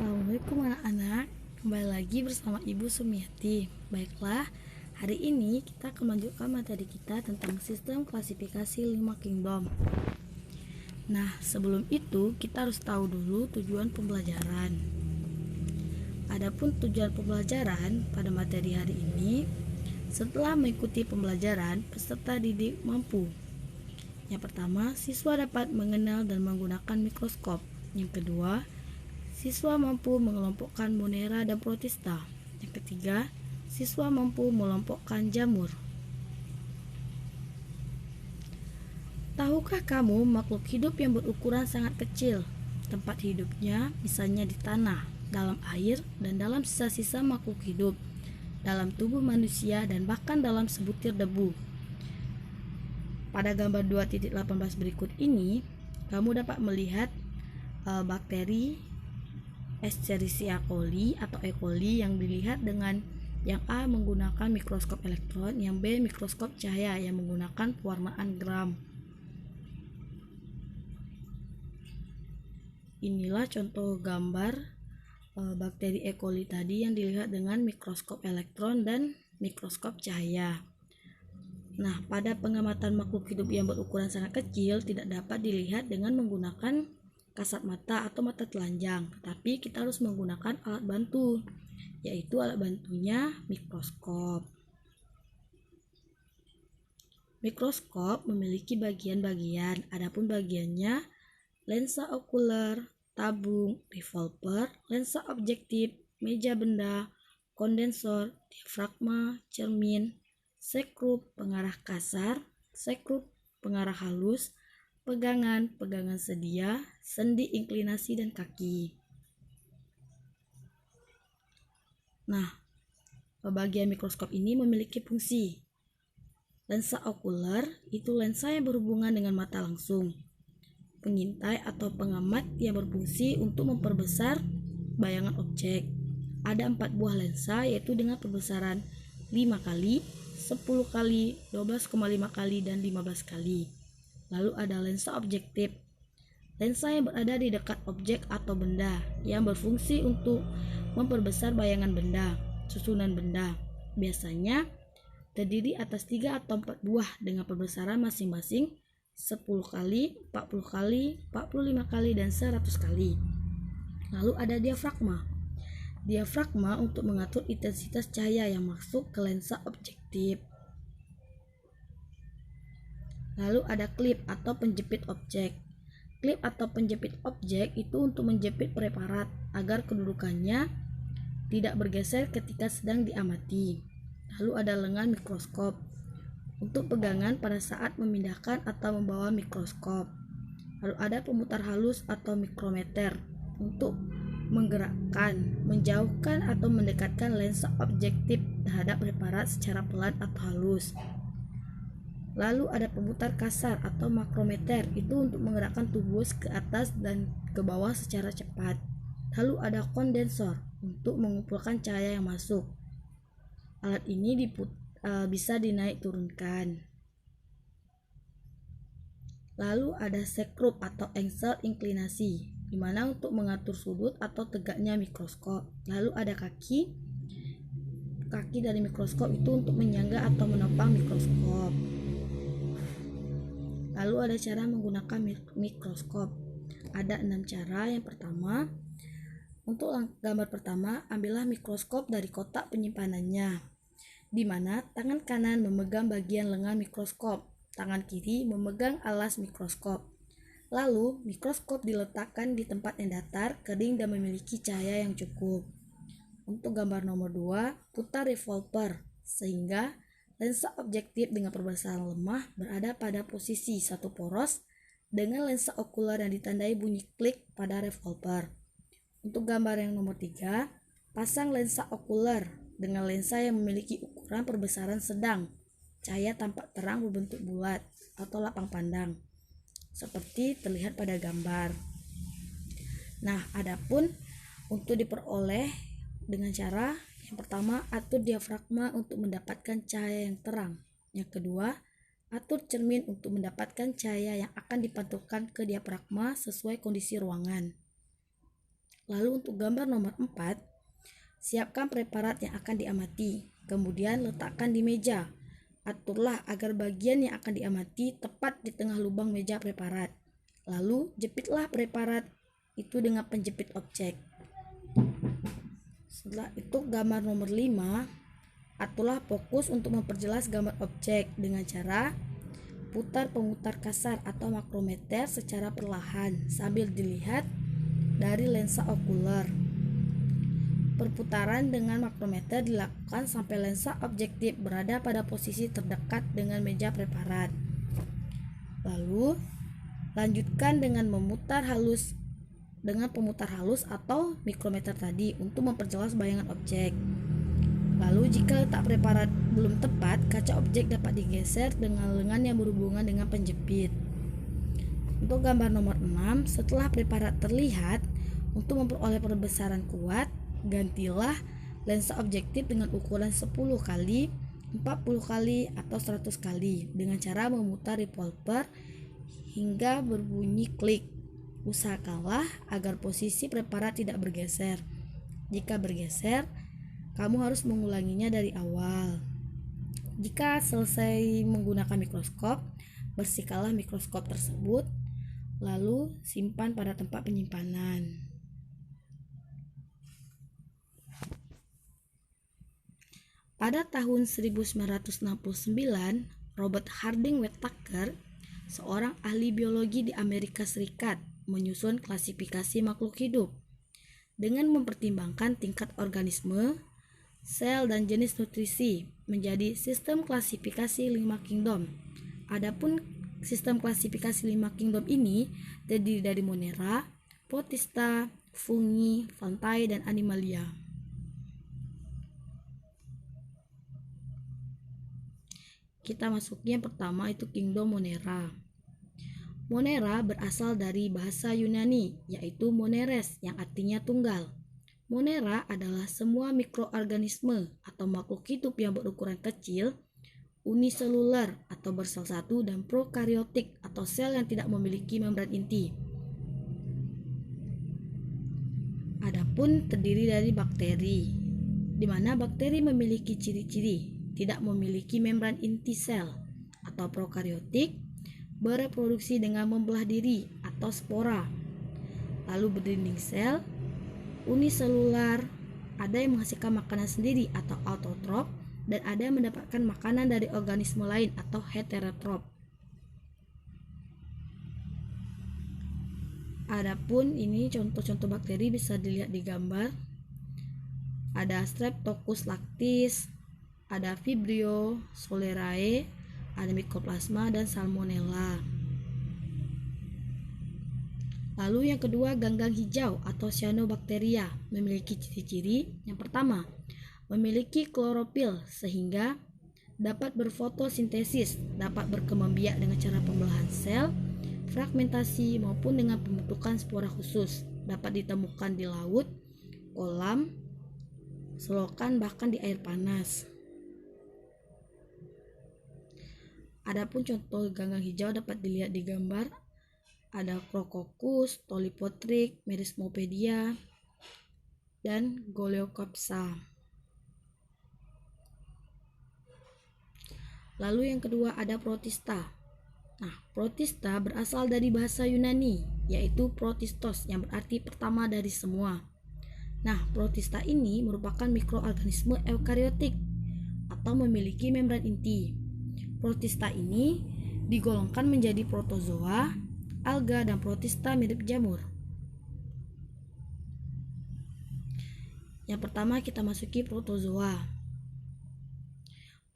Assalamualaikum anak-anak, kembali lagi bersama Ibu Sumiati. Baiklah, hari ini kita akan melanjutkan materi kita tentang sistem klasifikasi 5 kingdom. Nah, sebelum itu kita harus tahu dulu tujuan pembelajaran. Adapun tujuan pembelajaran pada materi hari ini, setelah mengikuti pembelajaran, peserta didik mampu. Yang pertama, siswa dapat mengenal dan menggunakan mikroskop. Yang kedua, siswa mampu mengelompokkan Monera dan Protista. Yang ketiga, siswa mampu mengelompokkan jamur. Tahukah kamu makhluk hidup yang berukuran sangat kecil? Tempat hidupnya misalnya di tanah, dalam air, dan dalam sisa-sisa makhluk hidup, dalam tubuh manusia, dan bahkan dalam sebutir debu. Pada gambar 2.18 berikut ini, kamu dapat melihat bakteri Escherichia coli atau E. coli yang dilihat dengan yang A menggunakan mikroskop elektron, yang B mikroskop cahaya yang menggunakan pewarnaan gram. Inilah contoh gambar bakteri E. coli tadi yang dilihat dengan mikroskop elektron dan mikroskop cahaya. Nah, pada pengamatan makhluk hidup yang berukuran sangat kecil tidak dapat dilihat dengan menggunakan kasat mata atau mata telanjang, tapi kita harus menggunakan alat bantu, yaitu alat bantunya mikroskop. Mikroskop memiliki bagian-bagian, adapun bagiannya lensa okuler, tabung, revolver, lensa objektif, meja benda, kondensor, diafragma, cermin, sekrup, pengarah kasar, sekrup, pengarah halus, pegangan sedia, sendi inklinasi, dan kaki. Nah, bagian mikroskop ini memiliki fungsi. Lensa okuler itu lensa yang berhubungan dengan mata langsung. Pengintai atau pengamat yang berfungsi untuk memperbesar bayangan objek. Ada 4 buah lensa, yaitu dengan perbesaran 5 kali, 10 kali, 12,5 kali, dan 15 kali. Lalu ada lensa objektif, lensa yang berada di dekat objek atau benda, yang berfungsi untuk memperbesar bayangan benda, susunan benda. Biasanya terdiri atas 3 atau 4 buah dengan perbesaran masing-masing 10 kali, 40 kali, 45 kali, dan 100 kali. Lalu ada diafragma. Diafragma untuk mengatur intensitas cahaya yang masuk ke lensa objektif. Lalu ada klip atau penjepit objek. Klip atau penjepit objek itu untuk menjepit preparat agar kedudukannya tidak bergeser ketika sedang diamati. Lalu ada lengan mikroskop untuk pegangan pada saat memindahkan atau membawa mikroskop. Lalu ada pemutar halus atau mikrometer untuk menggerakkan, menjauhkan, atau mendekatkan lensa objektif terhadap preparat secara pelan atau halus. Lalu ada pemutar kasar atau makrometer, itu untuk menggerakkan tubus ke atas dan ke bawah secara cepat. Lalu ada kondensor untuk mengumpulkan cahaya yang masuk. Alat ini bisa dinaik turunkan. Lalu ada sekrup atau engsel inklinasi, di mana untuk mengatur sudut atau tegaknya mikroskop. Lalu ada kaki dari mikroskop itu untuk menyangga atau menopang mikroskop. Lalu ada cara menggunakan mikroskop. Ada 6 cara. Yang pertama, untuk gambar pertama, ambillah mikroskop dari kotak penyimpanannya, di mana tangan kanan memegang bagian lengan mikroskop, tangan kiri memegang alas mikroskop. Lalu, mikroskop diletakkan di tempat yang datar, kering, dan memiliki cahaya yang cukup. Untuk gambar nomor 2, putar revolver, sehingga lensa objektif dengan perbesaran lemah berada pada posisi satu poros dengan lensa okuler yang ditandai bunyi klik pada revolver. Untuk gambar yang nomor 3, pasang lensa okuler dengan lensa yang memiliki ukuran perbesaran sedang. Cahaya tampak terang berbentuk bulat atau lapang pandang, seperti terlihat pada gambar. Nah, adapun untuk diperoleh dengan cara yang pertama, atur diafragma untuk mendapatkan cahaya yang terang. Yang kedua, atur cermin untuk mendapatkan cahaya yang akan dipantulkan ke diafragma sesuai kondisi ruangan. Lalu untuk gambar nomor 4, siapkan preparat yang akan diamati, kemudian letakkan di meja. Aturlah agar bagian yang akan diamati tepat di tengah lubang meja preparat. Lalu jepitlah preparat itu dengan penjepit objek. Setelah itu gambar nomor 5, aturlah fokus untuk memperjelas gambar objek dengan cara putar pemutar kasar atau makrometer secara perlahan sambil dilihat dari lensa okuler. Perputaran dengan makrometer dilakukan sampai lensa objektif berada pada posisi terdekat dengan meja preparat. Lalu, lanjutkan dengan pemutar halus atau mikrometer tadi untuk memperjelas bayangan objek. Lalu, jika letak preparat belum tepat, kaca objek dapat digeser dengan lengan yang berhubungan dengan penjepit. Untuk gambar nomor 6, setelah preparat terlihat, untuk memperoleh perbesaran kuat, gantilah lensa objektif dengan ukuran 10 kali, 40 kali, atau 100 kali dengan cara memutar revolver hingga berbunyi klik. Usahakanlah agar posisi preparat tidak bergeser. Jika bergeser, kamu harus mengulanginya dari awal. Jika selesai menggunakan mikroskop, bersihkanlah mikroskop tersebut, lalu simpan pada tempat penyimpanan. Pada tahun 1969, Robert Harding Whittaker, seorang ahli biologi di Amerika Serikat, menyusun klasifikasi makhluk hidup dengan mempertimbangkan tingkat organisme, sel, dan jenis nutrisi menjadi sistem klasifikasi 5 kingdom. Adapun sistem klasifikasi 5 kingdom ini terdiri dari Monera, Protista, Fungi, Fungi, dan Animalia. Kita masuki yang pertama, itu kingdom Monera. Monera berasal dari bahasa Yunani, yaitu moneres, yang artinya tunggal. Monera adalah semua mikroorganisme atau makhluk hidup yang berukuran kecil, uniseluler atau bersel satu, dan prokariotik atau sel yang tidak memiliki membran inti. Adapun terdiri dari bakteri, di mana bakteri memiliki ciri-ciri tidak memiliki membran inti sel atau prokariotik, bereproduksi dengan membelah diri atau spora, lalu berdinding sel, uniselular, ada yang menghasilkan makanan sendiri atau autotrof, dan ada yang mendapatkan makanan dari organisme lain atau heterotrof. Adapun ini contoh-contoh bakteri bisa dilihat di gambar. Ada Streptococcus lactis, ada Vibrio, Solerae, ada Mycoplasma, dan Salmonella. Lalu yang kedua, ganggang hijau atau cyanobacteria memiliki ciri-ciri. Yang pertama, memiliki klorofil sehingga dapat berfotosintesis, dapat berkembang biak dengan cara pembelahan sel, fragmentasi, maupun dengan pembentukan spora khusus. Dapat ditemukan di laut, kolam, selokan, bahkan di air panas. Adapun contoh ganggang hijau dapat dilihat di gambar. Ada Chrococcus, Tolipotrik, Merismopedia, dan Goleocopsa. Lalu yang kedua ada Protista. Nah, Protista berasal dari bahasa Yunani, yaitu protistos, yang berarti pertama dari semua. Nah, Protista ini merupakan mikroorganisme eukariotik atau memiliki membran inti. Protista ini digolongkan menjadi protozoa, alga, dan protista mirip jamur. Yang pertama kita masuki protozoa.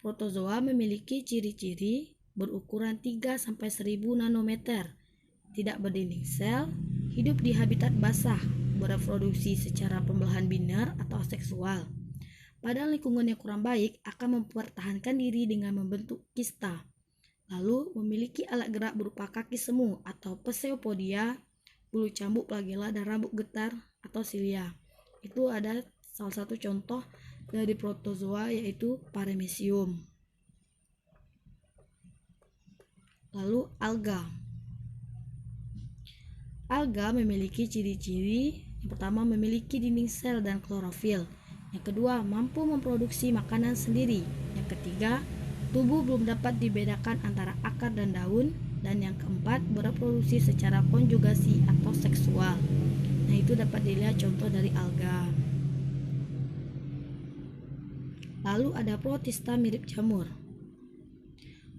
Protozoa memiliki ciri-ciri berukuran 3-1000 nanometer, tidak berdinding sel, hidup di habitat basah, bereproduksi secara pembelahan biner atau aseksual. Pada lingkungan yang kurang baik akan mempertahankan diri dengan membentuk kista. Lalu memiliki alat gerak berupa kaki semu atau pseudopodia, bulu cambuk, flagella, dan rambut getar atau silia. Itu ada salah satu contoh dari protozoa, yaitu Paramecium. Lalu alga. Alga memiliki ciri-ciri. Yang pertama, memiliki dinding sel dan klorofil. Yang kedua, mampu memproduksi makanan sendiri. Yang ketiga, tubuh belum dapat dibedakan antara akar dan daun. Dan yang keempat, bereproduksi secara konjugasi atau seksual. Nah, itu dapat dilihat contoh dari alga. Lalu ada protista mirip jamur.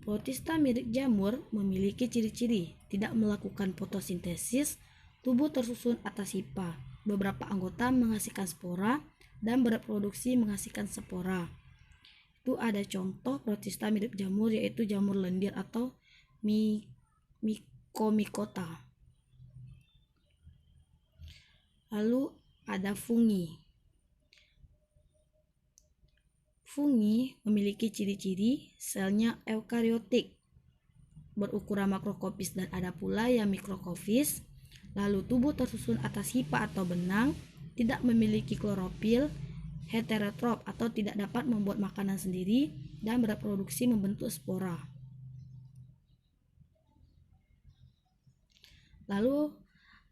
Protista mirip jamur memiliki ciri-ciri tidak melakukan fotosintesis, tubuh tersusun atas hipa, beberapa anggota menghasilkan spora, dan bereproduksi menghasilkan spora. Itu ada contoh protista mirip jamur, yaitu jamur lendir atau Mycomycota. Lalu ada fungi. Fungi memiliki ciri-ciri selnya eukariotik, berukuran makroskopis, dan ada pula yang mikrokosmis. Lalu tubuh tersusun atas hipa atau benang, tidak memiliki klorofil, heterotrof atau tidak dapat membuat makanan sendiri, dan bereproduksi membentuk spora. Lalu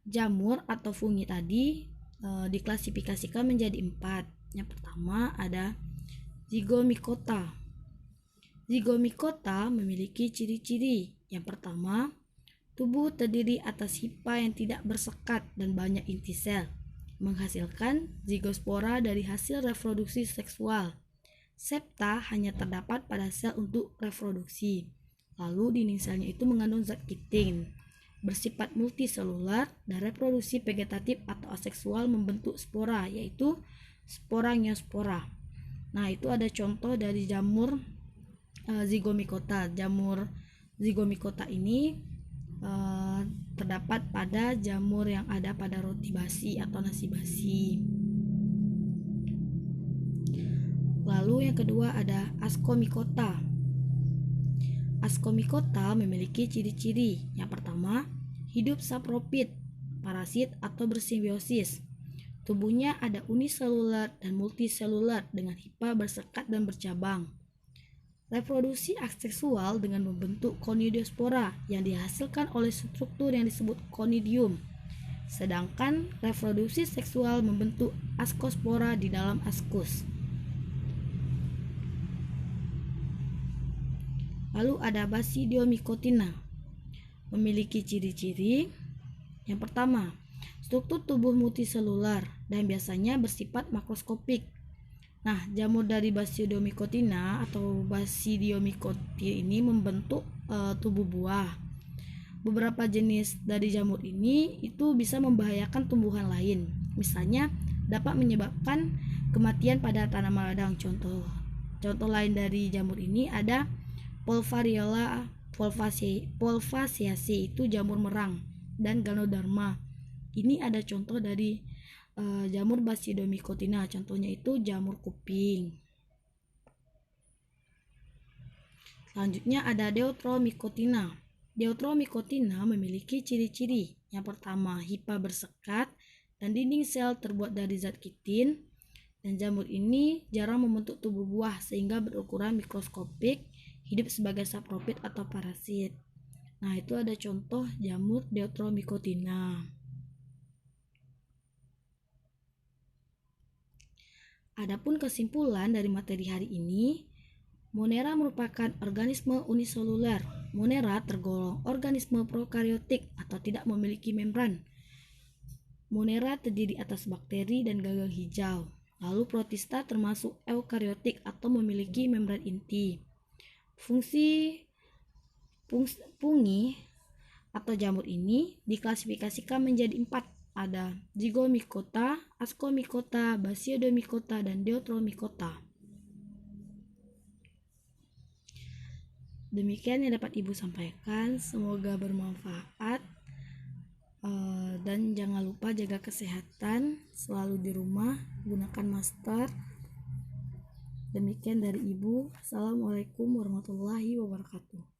jamur atau fungi tadi diklasifikasikan menjadi 4. Yang pertama ada Zygomicota. Zygomicota memiliki ciri-ciri. Yang pertama, tubuh terdiri atas hipa yang tidak bersekat dan banyak inti sel, menghasilkan zigospora dari hasil reproduksi seksual. Septa hanya terdapat pada sel untuk reproduksi. Lalu dinding selnya itu mengandung zat kitin, bersifat multiselular, dan reproduksi vegetatif atau aseksual membentuk spora, yaitu sporangiosspora. Nah, itu ada contoh dari jamur Zygomicota. Jamur Zygomicota ini terdapat pada jamur yang ada pada roti basi atau nasi basi. Lalu yang kedua ada Ascomycota. Ascomycota memiliki ciri-ciri. Yang pertama, hidup saprofit, parasit atau bersimbiosis. Tubuhnya ada uniselular dan multiselular dengan hipa bersekat dan bercabang. Reproduksi aseksual dengan membentuk conidiospora yang dihasilkan oleh struktur yang disebut conidium. Sedangkan reproduksi seksual membentuk ascospora di dalam ascus. Lalu ada Basidiomycotina. Memiliki ciri-ciri. Yang pertama, struktur tubuh multiselular dan biasanya bersifat makroskopik. Nah, jamur dari Basidiomycotina atau Basidiomycoti ini membentuk tubuh buah. Beberapa jenis dari jamur ini itu bisa membahayakan tumbuhan lain. Misalnya, dapat menyebabkan kematian pada tanaman ladang. Contoh lain dari jamur ini ada Polvariola polvaceaceae, itu jamur merang, dan Ganoderma. Ini ada contoh dari jamur Basidiomycotina, contohnya itu jamur kuping. Selanjutnya ada Deuteromycotina. Deuteromycotina memiliki ciri-ciri. Yang pertama, hipa bersekat dan dinding sel terbuat dari zat kitin. Dan jamur ini jarang membentuk tubuh buah sehingga berukuran mikroskopik, hidup sebagai saprofit atau parasit. Nah, itu ada contoh jamur Deuteromycotina. Adapun kesimpulan dari materi hari ini, Monera merupakan organisme uniseluler. Monera tergolong organisme prokaryotik atau tidak memiliki membran. Monera terdiri atas bakteri dan gagang hijau. Lalu protista termasuk eukaryotik atau memiliki membran inti. Fungsi fungi atau jamur ini diklasifikasikan menjadi 4. Ada Zygomicota, Ascomycota, Basidiomycota, dan Deuteromycota. Demikian yang dapat Ibu sampaikan. Semoga bermanfaat. Dan jangan lupa jaga kesehatan, selalu di rumah, gunakan masker. Demikian dari Ibu. Assalamualaikum warahmatullahi wabarakatuh.